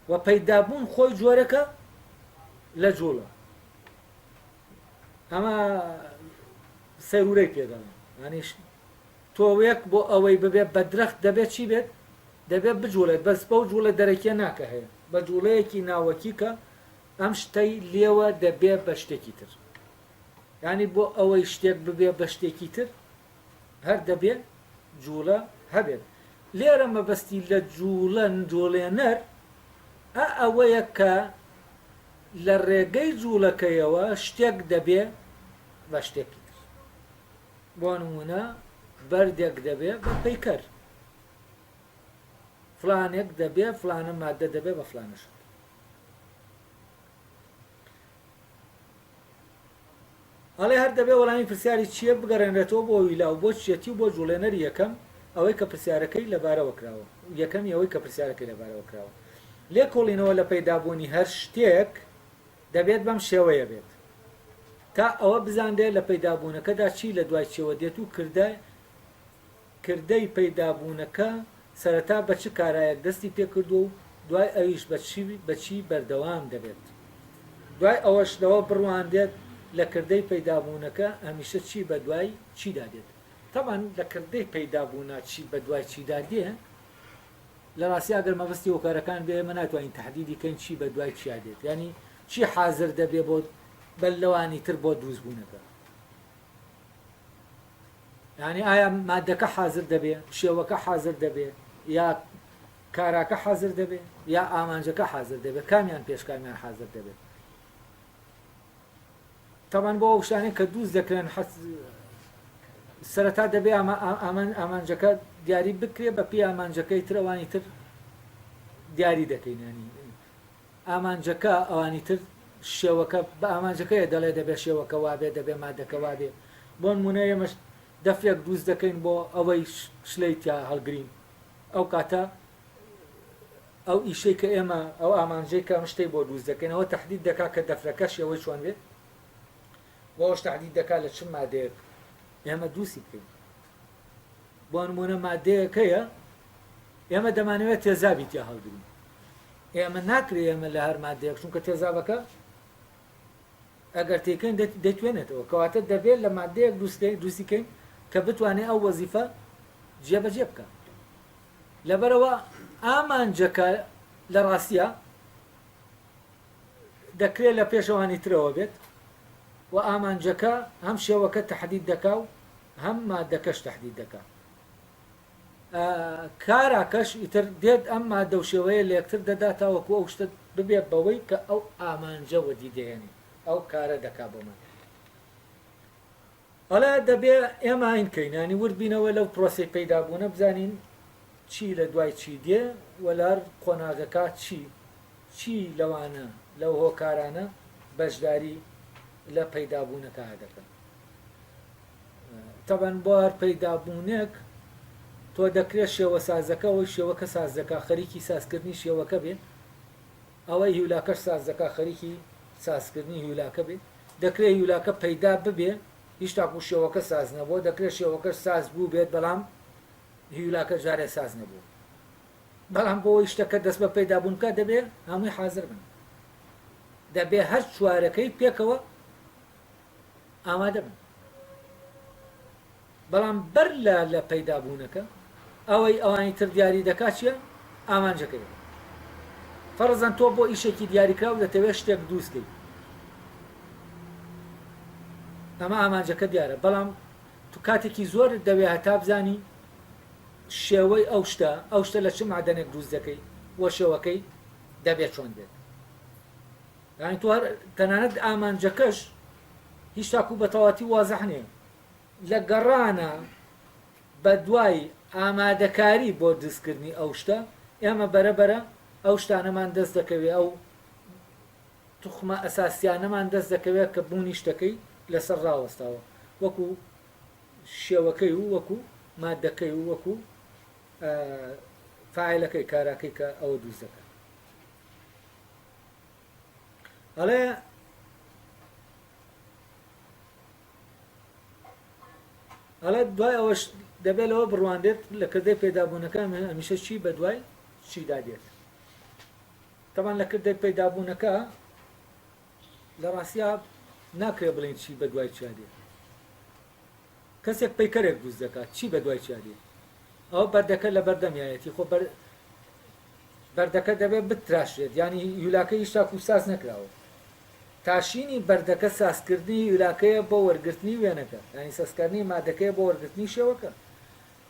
و پەیدابوون خۆی جۆرەکە لە جوڵە. ئەمە سەرورەی پێداڵێن یانیش تۆوەیەک بۆ ئەوەی ببێت بە درەخت دەبێت چی بێت؟ دەبێت بجوڵێت بەس بەو جوڵە دەرەکیە ناکە هەیە بە جوڵەیەکی ناوەکی کە ئەم شتەی لێوە دەبێت بە شتێکی تر، یعنی بۆ ئەوەی شتێک ببێت بە شتێکی تر هەر دەبێت جوڵە هەبێت. لێرە مەبەستی لە جوڵە جوڵێنەر ئەوەیە کە لە ڕێگەی جوڵەکەیەوە شتێک دەبێت بە شتێکی تر. بۆ نمونە بەردێک دەبێت بە پەیکەر، فلانێک دەبێت فلانە مادە دەبێت بە فلانە شت. ئەڵێ هەر دەبێت وەڵامی پرسیاری چییە بگەڕێنرێتەوە بۆ ویلا و بۆ چێتی و بۆ جوڵێنەر یەکەم ئەوەی کە پرسیارەکەی لەبارەوە کراوە، یەکەمی ئەوەی کە پرسیارەکەی لەبارەوە کراوە. لێ کۆڵینەوە لە پەیدابوونی هەر شتێک دەبێت بەم شێوەیە بێت تا ئەوە بزاندێت لە پەیدابوونەکەدا چی لە دوای چێوە دێت و کردەی پەیدابوونەکە سەرەتا بە چ کارایەک دەستی پێکردو و دوای ئەویش بەچی بەردەوام دەبێت. دوای ئەوەشەوە بڕواندێت لە کردەی پەیدابوونەکە هەمیشە چی بە دوای چیدا دێت. تەمان لە کردەی پەیدابوونە چی بە دوای چیدا دێ لە ڕاستی ئەگەر مەبەستی هۆکارەکان بێ ئێمە ناتوانین تەحدیدی کەین چی بە دوای چیا دێت، ینی چی حازر دەبێ بۆ بەلەوانی تر بۆ دروستبوونەکە. یعنی ئایا مادەکە حازر دەبێ، شێوەکە حازر دەبێ، یا کاراکە حازر دەبێ، یا ئامانجەکە حازر دەبێت، کامیان پێشکامیان حازر دەبێت. تەمان بۆ شتانەی کە دووست دەکرێن سەرەتا دەبێ ئامانجەکە دیاری بکرێ بە پێی ئامانجەکەی تر ئەوانی تر دیاری دەکەینانی ئامانجەکە ئەوانی تر شێوەکە بە ئامانجەکەی دەڵێ دەبێت شێوەکە وابێ دەبێ مادەکە وابێ. بۆ نمونە ئێمەش دەفرێک دروست دەکەین بۆ ئەوەی شلەی تیا هەڵگرین، ئەو کاتە ئەو ئیشەی کە ئێمە ئەو ئامانجەی کە شتەی بۆ دروست دەکەین ئەوە تەحدید دەکات کە دەفرەکە شێوەی چۆن بێت، بۆش تەحدید دەکات لە چ مادەیەک ئێمە دووسی بکەین. بۆ نمونە مادەیەکەیە ئێمە دەمانەوێت تێزابی تیا هەڵگرین، ئێمە ناکرێت ئێمە لە هەر مادەیەک چونکە تێزابەکە ئەگەر تێکەین دەتوێنێتەوە، کەواتە دەبێت لە مادەیەک دروستیکەین کە بتوانێت ئەو وەزیفە جێبەجێ بکە. لەبەرەوە ئامانجەکە لە ڕاستیە دەکرێت لە پێشەوانی ترەوە بێت و ئامانجەکە هەم شێوەکە تەحدید دەکا و هەم مادەکەش تەحدید دەکا. کاراکەش ئیتر دێت ئەم مادە و شێوەیە لە یەکتر دەداتەوەکو ئەو شتە ببێت بەوەی کە ئەو ئامانجە وەدی دێنێ ئەو کارە دەکا بۆمان. ئەڵێ دەبێ ئێمە ئاینکەینانی وردبینەوە لەو پرۆسی پەیدابوونە بزانین چی لە دوای چی دێ وەلار قۆناغەکە چی لەوانە لەو هۆکارانە بەشداری لە پەیدابوونەکە دەکەن. تەبەن بۆ هەر پەیدابوونێک تۆ دەکرێت شێوە سازەکە ئەوەی شێوەکە سازەکە خەریکی سازکردنی شێوەکە بێت، ئەوەی هیولاکەش سازەکە خەریکی سازکردنی هیولاکە بێت. دەکرێت هیولاکە پەیدا ببێ هیچ تاکو شێوەکە ساز نەبووە، دەکرێت شێوەکەش ساز بوو بێت بەڵام هیولاکە جارێ ساز نەبوو. بەڵام بۆەوەی شتەکە دەست بە پەیدابوونکە دەبێت هەمووی حازر بن، دەبێ هەر چوارەکەی پێکەوە ئامادە بن. بەڵام بەر لە پەیدابوونەکە ئەوەی ئەوانی تر دیاری دەکات چیە؟ ئامانجەکەی. فەرزەن تۆ بۆ ئیشێکی دیاریکراو دەتەوێت شتێک دروستکەیت، ئەمە ئامانجەکە دیارە، بەڵام تو کاتێکی زۆر دەوێت هەتا بزانی شێوەی ئەو شتە لە چ مادەنێک دروست دەکەی وە شێوەکەی دەبێت چۆن بێت. یعنی تو تەنانەت ئامانجەکەش هیچ تاکو بە تەواتی وازەح نییە، لە گەڕانە بە دوای ئامادەکاری بۆ دروستکردنی ئەو شتە ئێمە بەرەبەرە ئەو شتانەمان دەست دەکەوێت، ئەو توخمە ئەساسیانەمان دەست دەکەوێت کە بوونی شتەکەی لەسەر ڕاوەستاوە، وەکو شێوەکەی و وەکو مادەکەی و وەکو فاعیلەکەی کاراکەی کە ئەوە دروست دەکات. ئەڵێ ئەڵێ دوای ئەوەش دەبێت لەوە بڕواندێت لە کردەی پێدابوونەکە هەمیشە چی بە دوای چیدا دێت تەمان لە کردەی پەیدابوونەکە لە ڕاستیا ناکرێت بڵێن چی بە دوای چیا دێت کەسێک پەیکەرێک دروست دەکات چی بە دوای چیا دێت ئەو بەردەکە لە بەردەمیایەتی خۆ بەردەکە دەبێت بتراشێت ینی یولاکە هیچ تاکو ساز نەکراوە تاشینی بەردەکە سازکردنی یولاکەیە بۆ وەرگرتنی وێنەکە ینی سەسکردنی مادەکەی بۆ وەرگرتنی شێوەکە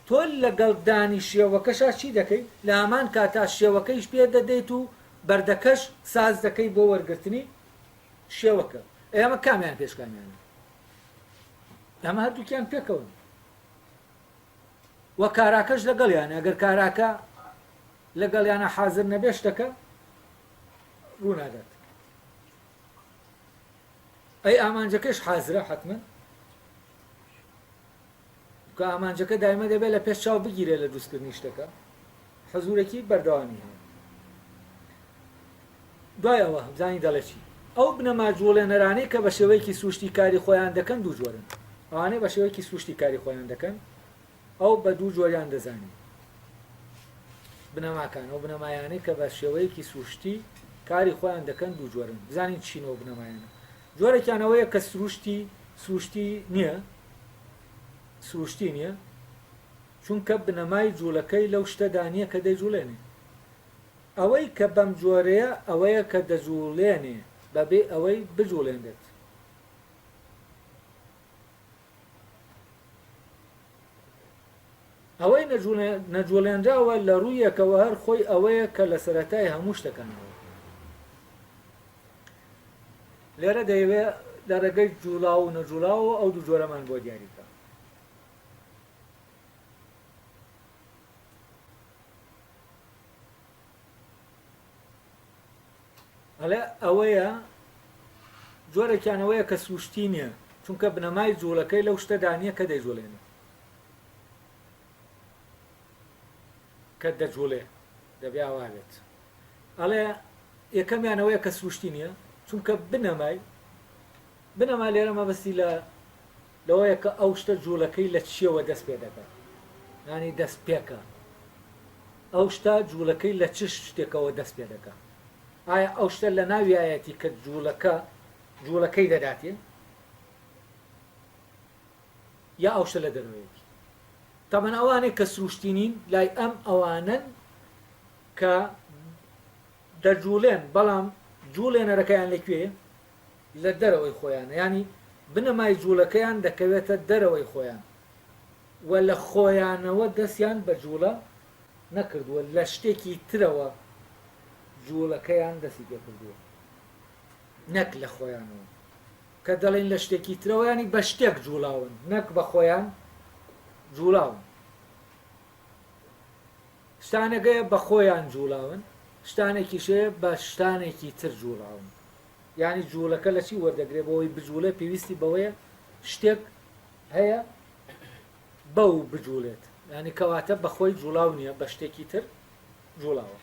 تۆ لەگەڵدانی شێوەکەشا چی دەکەیت لە هەمان کاتا شێوەکەیش پێ دەدەیت و بەردەکەش ساز دەکەی بۆ وەرگرتنی شێوەکە ئێمە کامیان پێشکامیانە ئەمە هەردووکیان پێکەون وە کاراکەش لەگەڵیانە ئەگەر کاراکە لەگەڵیانە حازر نەبێشتەکە ڕوونادات ئەی ئامانجەکەش حازرە حتمما کە ئامانجەکە دایمە دەبێت لە پێش چاو بگیرێت لە دروستکردنی شتەکە حەزورێکی بەردەوامی هەیە دوای ئەوە بزانی دەڵێ چی ئەو بنەما جوڵێنەرانەی کە بە شێوەیەکی سوشتی کاری خۆیان دەکەن دوو جۆرن ئەوانەی بە شێوەیەکی سوشتی کاری خۆیان دەکەن ئەو بە دوو جۆریان دەزانین بنەماکان ئەو بنەمایانەی کە بە شێوەیەکی سوشتی کاری خۆیان دەکەن دوو جۆرن بزانین چینەوە بنەمایانە جۆرێکیانەوەیە کە سروشتی نییە چونکە بنەمای جوولەکەی لەو شتەدا نییە کە دەیجوڵێنێ ئەوەی کە بەم جۆرەیە ئەوەیە کە دەجوڵێنێ بەبێ ئەوەی بجوڵێنێت ئەوەی نەجوڵێنراوە لە ڕوویەکەوە هەر خۆی ئەوەیە کە لە سەرەتای هەموو شتەکانەوە لێرە دەیەوێت لە ڕێگەی جوڵاو و نەجوڵاو ئەو دوو جۆرەمان بۆ دیاریکە ئەڵێ ئەوەیە جۆرێکیانەوەیە کە سوشتی نییە چونکە بنەمای جوڵەکەی لەو شتەدا نییە کە دەیجوڵێنێ کە دەجوڵێ دەبێ ئاوا بێت ئەڵێ یەکەمیانەوەیە کە سوشتی نییە چونکە بنەما لێرە مەبەستی لەوەیە کە ئەو شتە جوڵەکەی لە چیەوە دەست پێ دەکات ینی دەست پێکە ئەو شتە جوڵەکەی لە چ شتێکەوە دەست پێ دەکات ئایا ئەو شتە لە ناویایەتی کە جوڵەکەی دەداتێ یا ئەو شتە لە دەروەیەکی تەمەن ئەوانەی کە سروشتینین لای ئەم ئەوانن کە دەجوڵێن بەڵام جوڵێنەرەکەیان لەکوێ لە دەرەوەی خۆیانە ینی بنەمای جوڵەکەیان دەکەوێتە دەرەوەی خۆیان و لە خۆیانەوە دەستیان بە جوڵە نەکردووە لە شتێکی ترەوە جوڵەکەیان دەستی پێ کردووە نەک لە خۆیانەوە کە دەڵێن لە شتێکی ترەوە ینی بە شتێک جوڵاون نەک بە خۆیان جوڵاون شتانەکەیە بە خۆیان جوڵاون شتانێکی شەیە بە شتانێکی تر جوڵاون ینی جوڵەکە لە چی وەردەگرێت بەوەی بجوڵێ پێویستی بەوەیە شتێک هەیە بەو بجوڵێت ینی کەواتە بە خۆی جوڵاو نییە بە شتێکی تر جوڵاوە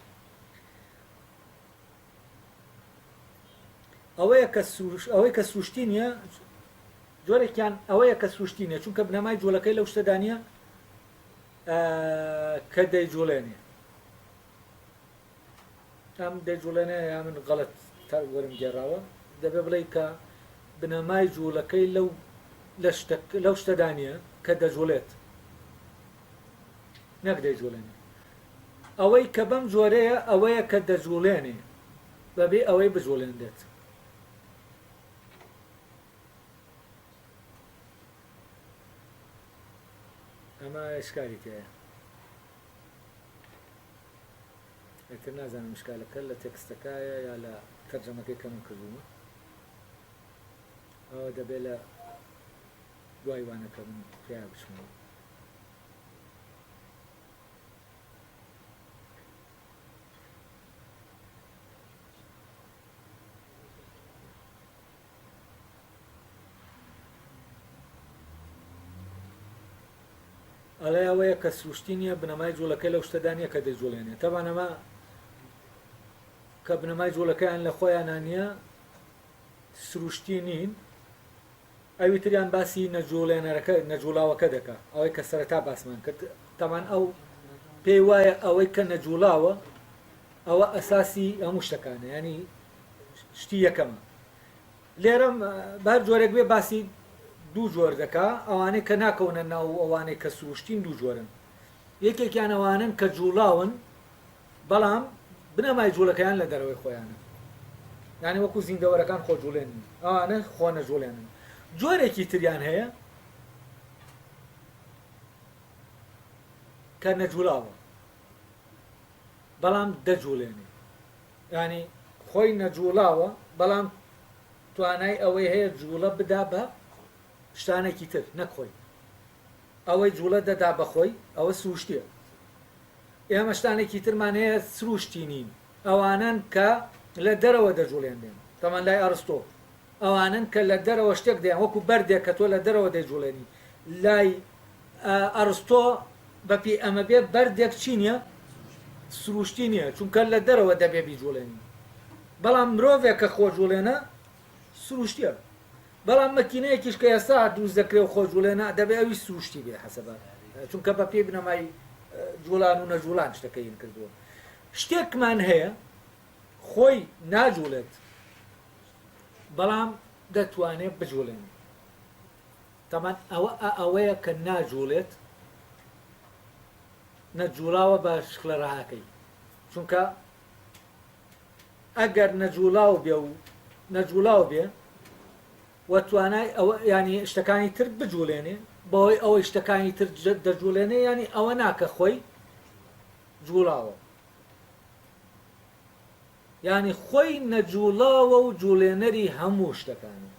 ئەوەی کە سوشتی نییە جۆرێکیان ئەوەیە کە سوشتی نییە چونکە بنەمای جوڵەکەی لەو شتەدا نییە کە دەیجوڵێنێ ئەم دەیجوڵێنێ یا من غەڵەت وەرم گێڕاوە دەبێ بڵێ کە بنەمای جوڵەکەی لەو شتەدا نییە کە دەجوڵێت نەک دەیجوڵێنێ ئەوەی کە بەم جۆرەیە ئەوەیە کە دەجوڵێنێ بەبێ ئەوەی بجوڵێندێت ئەمە ئشکالی تەیە ئەتر نازانم مشکالەکە لە تێکستەکایە یا لە تەرجەمەکەی کە من کردوومە ئەوە دەبێت لە دوای وانەکە من پێیا بچمەوە ئەڵێ ئەوەیە کە سروشتی نییە بنەمای جوڵەکەی لەو شتەدا نییە کە دەیجوڵێنێت تەبان ئەمە کە بنەمای جوڵەکەیان لە خۆیان نییە سروشتی نین ئەویتریان باسی نەجوڵێنەرەکە نەجوڵاوەکە دەکا ئەوەی کە سەرەتا باسمان کرد تامان ئەو پێی وایە ئەوەی کە نەجوڵاوە ئەوە ئەساسی هەموو شتەکانە ینی شتی یەکەمە لێرەم بەر جۆرێک بێ باسی دوو جۆر دەکا ئەوانەی کە ناکەونە ناو ئەوانەی کە سروشتین دوو جۆرن یەکێکیان ئەوانن کە جوڵاون بەڵام بنەمای جوولەکەیان لە دەرەوەی خۆیانە یعنی وەکو زیندەوەرەکان خۆ جوڵێنن ئەوانە خۆ نەجوڵێنن جۆرێکی تریان هەیە کە نەجوڵاوە بەڵام دەجوڵێنێ ینی خۆی نەجوڵاوە بەڵام توانای ئەوەی هەیە جوڵە بدا بە شتانێکی تر نەکخۆی ئەوەی جوڵە دەدا بەخۆی ئەوە سروشتیە ئێمە شتانێکی ترمان هەیە سروشتی نین ئەوانن کە لە دەرەوە دەجوڵێنێن تەمان لای ئەرستۆ ئەوانن کە لە دەرەوە شتێک دەیان وەکو بەردێک کە تۆ لە دەرەوە دەیجوڵێنی لای ئەرستۆ بەپی ئەمە بێ بەردێک چی نییە سروشتی نییە چونکە لە دەرەوە دەبێ بیجوڵێنی بەڵام مرۆڤێک کە خۆجوڵێنە سروشتیە بەڵام مەکینەیەکیش کە ئێستا دروست دەکرێت و خۆجوڵێنە دەبێ ئەوی سروشتی بێ حەسەبە چونکە بە پێی بنەمای جوڵان و نەجوڵان شتەکەین کردووە شتێکمان هەیە خۆی ناجوڵێت بەڵام دەتوانێت بجوڵێن تەمان ئەوەیە کە ناجوڵێت نەجوڵاوە بە شکلە ڕاهەکەی چونکە ئەگەر نەجوڵاو بێ و نەجوڵاو بێ و توانای ئەوە ینی شتەکانی تر بجوڵێنێ بەوەی ئەوەی شتەکانی تر دەجوڵێنێ ینی ئەوە ناکە خۆی جوڵاوە ینی خۆی نەجوڵاوە و جوڵێنەری هەموو شتەکانی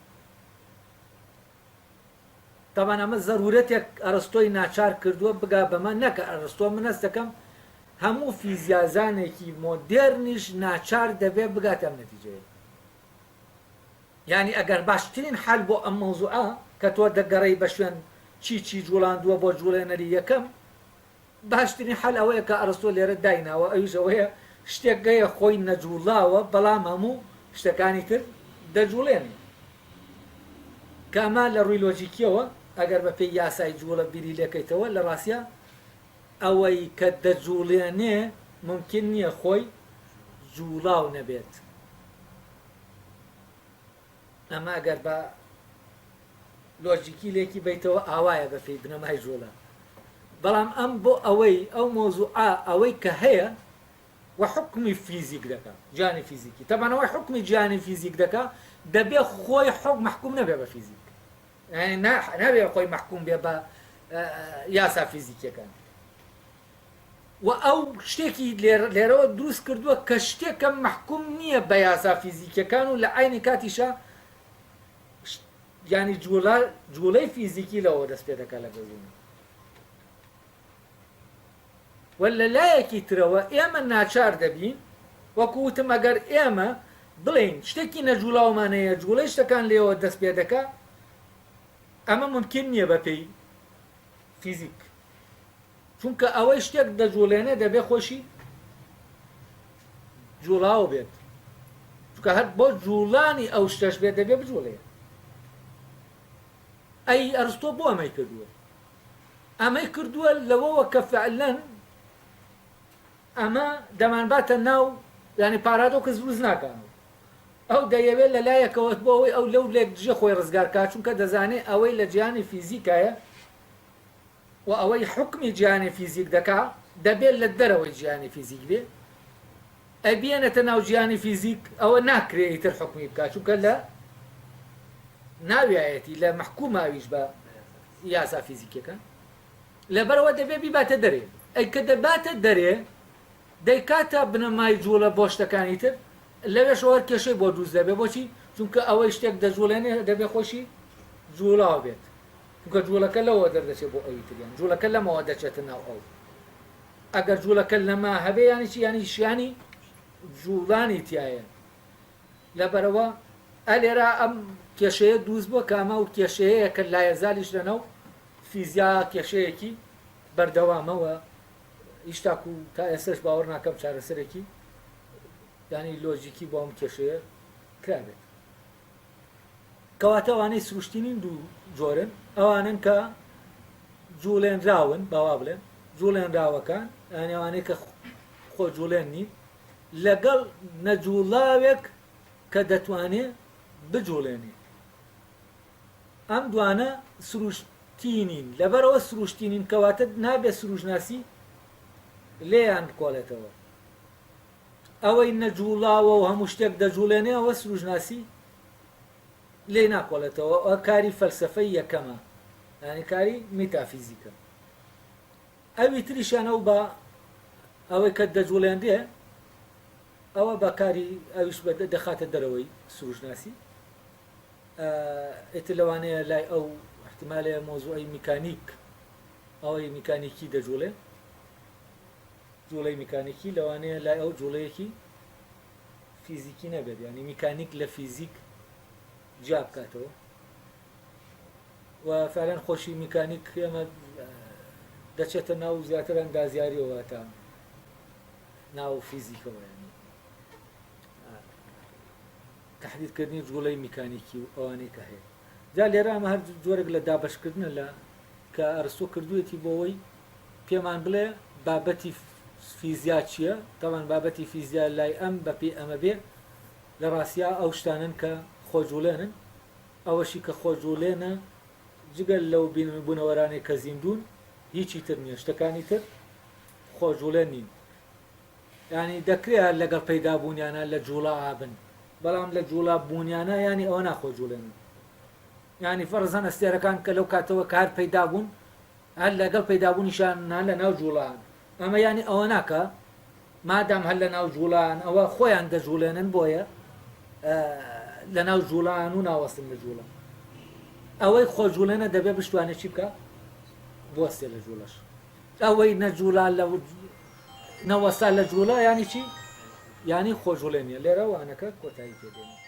تاوان ئەمە زەرورەتێک ئەرستۆی ناچار کردووە بگا بەمە نەکە ئەرستۆ منەست دەکەم هەموو فیزیازانێکی مۆدێرنیش ناچار دەبێت بگاتە ئەم نەتیجەیە ینی ئەگەر باشترین حال بۆ ئەم مەوزوعە کە تۆ دەگەڕی بە شوێن چی جوڵاندووە بۆ جوڵێنەری یەکەم باشترین حال ئەوەیە کە ئەرستۆ لێرە دایناوە ئەویش ئەوەیە شتێک گەیە خۆی نەجوڵاوە بەڵام هەموو شتەکانی تر دەجوڵێنێ کەما لە ڕووی لۆجیکیەوە ئەگەر بە پێی یاسای جوڵە بیری لێکەیتەوە لە ڕاستیە ئەوەی کە دەجوڵێنێ ممکن نییە خۆی جوڵاو نەبێت ئەمە ئەگەر بە لۆجیکی لێکی بیتەوە ئاوایە بە پێی بنەمای جوڵە بەڵام ئەم بۆ ئەوەی ئەو مۆزوعە ئەوەی کە هەیە و حکمی فیزیک دەکە جیانی فیزیکی تەمانەوەی حکمی جیانی فیزیک دەکە دەبێ خۆی حکم محکوم نەبێ بە فیزیک نابێ خۆی محکوم بێ بە یاسا فیزیکیەکان و ئەو شتێکی لێرەوە دروست کردووە کە شتێکە محکوم نییە بە یاسا فیزیکیەکان و لە عینی کاتیشە ینی جوڵەی فیزیکی لەوە دەست پێ دەکە لە گەزونی و لە لایەکی ترەوە ئێمە ناچار دەبین وەکووتم ئەگەر ئێمە بڵین شتێکی نەجوڵاومانەیە جوڵەی شتەکان لێەوە دەست پێ دەکە ئەمە ممکن نییە بە پێی فیزیک چونکە ئەوەی شتێک دەجوڵێنێ دەبێ خۆشی جوڵاو بێت چونکە هەر بۆ جوڵانی ئەو شتەش بێت دەبێ بجوڵێ ئەی ئەرستۆ بۆ ئەمەی کردووە ئەمەی کردووە لەوەوە کە فعلەن ئەمە دەمانباتە ناو ینی پارادۆکس دروست ناکەنەوە ئەو دەیەوێت لە لایەکەوە بۆ ئەوەی ئەو لەو لێک دژە خۆی ڕزگارکات چونکە دەزانێت ئەوەی لە جیانی فیزیکایە و ئەوەی حکمی جیانی فیزیک دەکا دەبێت لە دەرەوەی جیانی فیزیک بێ ئەبیێنێتە ناو جیانی فیزیک ئەوە ناکرێت ئیتر حکمی بکات چونکە لە ناویایەتی لە محکوماویش بە یاسا فیزیکەکە لەبەرەوە دەبێت بیباتە دەرێ ئەی کە دەباتە دەرێ دەیکاتە بنەمای جوڵە بۆ شتەکانی تر لەوێشەوە کێشەی بۆ دروست دەبێت بۆچی چونکە ئەوەی شتێک دەجوڵێنێ دەبێت خۆشی جوڵاو بێت چونکە جوڵەکە لەوە دەردەچێت بۆ ئەوی تریان جوڵەکە لەمەوە دەچێتە ناو ئەو ئەگەر جوڵەکە لەما هەبێ یانی چی ینی شیانی جوڵانی تایە لەبەرەوە ئەلێرا ئەم کێشەیە دروست بووە کە ئەمە و کێشەیەیە کە لایەزالیش لەناو فیزیا کێشەیەکی بەردەوامەوە هیچتاکو تا ئێستش باوەڕ ناکەم چارەسەرێکی ینی لۆجیکی بۆ ئەم کێشەیە کرابێت کەواتەوانەی سروشتینین دوو جۆرن ئەوانن کە جوڵێنراون باوا بڵێن جوڵێنراوەکان ئەوانەی کە خۆ جوڵێن نین لەگەڵ نەجوڵاوێک کە دەتوانێت بجوڵێنێ ئەم دوانە سروشتینین لەبەرەوە سروشتینین کەواتە نابێ سروژناسی لێیان کۆڵێتەوە ئەوەی نەجوڵاوە و هەموو شتێک دەجوڵێنێ ئەوە سروژناسی لێ ناکۆڵێتەوە ئەو کاری فەلسەفەی یەکەمە یعنی کاری میتافیزیکە ئەوی تریشیان ئەو بە ئەوەی کە دەجوڵێندێ ئەوە بە کاری ئەویش دەخاتە دەرەوەی سروژناسی ئێتر لەوانەیە لای ئەو احتیمالێ مۆزوعی میکانیک ئەوەی میکانیکی دەجوڵێ جوڵەی میکانیکی لەوانەیە لای ئەو جوڵەیەکی فیزیکی نەبێت ینی میکانیک لە فیزیک جیا بکاتەوە و فعلەن خۆشی میکانیک ئێمە دەچێتە ناو زیاتر ئەندازیاریەوە تا ناو فیزیکەوە ینی تحدیدکردنی جوڵەی میکانیکی و ئەوانەی کە هەیە جا لێرە ئەمە هەر جۆرێک لە دابەشکردنە لە کە ئەرستۆ کردوێتی بۆەوەی پێمان بڵێ بابەتی فیزیا چییە تاوان بابەتی فیزیا لای ئەم بەپی ئەمە بێ لە ڕاستیا ئەو شتانن کە خۆجوڵێنن ئەوەشی کە خۆجوڵێنە جگەل لەو بوونەوەرانەی کە زیندون هیچی تر نییە شتەکانی تر خۆجوڵێن نین ینی دەکرێت لەگەڵ پەیدابوونیانە لە جوڵا ئابن بەڵام لە جوڵا بوونیانە ینی ئەوە ناخۆجوڵێنن ینی فەرزەن ئەستێرەکان کە لەو کاتەوە کار پەیدا بوون هەر لەگەڵ پەیدابوونیشان لە ناو جوڵان ئەمە ینی ئەوە ناکە مادام هەر لە ناو جوڵان ئەوە خۆیان دەجوڵێنن بۆیە لە ناو جوڵان و ناوەستن لە جوڵە ئەوەی خۆجوڵێنە دەبێ بشتوانێت چی بکە بوەستێ لە جوڵەش ئەوەی نەجوڵان لە نەوەستا لە جوڵە ینی چی ینی خۆجوڵێنیە لێرە وانەکە کۆتایی پێدێنێ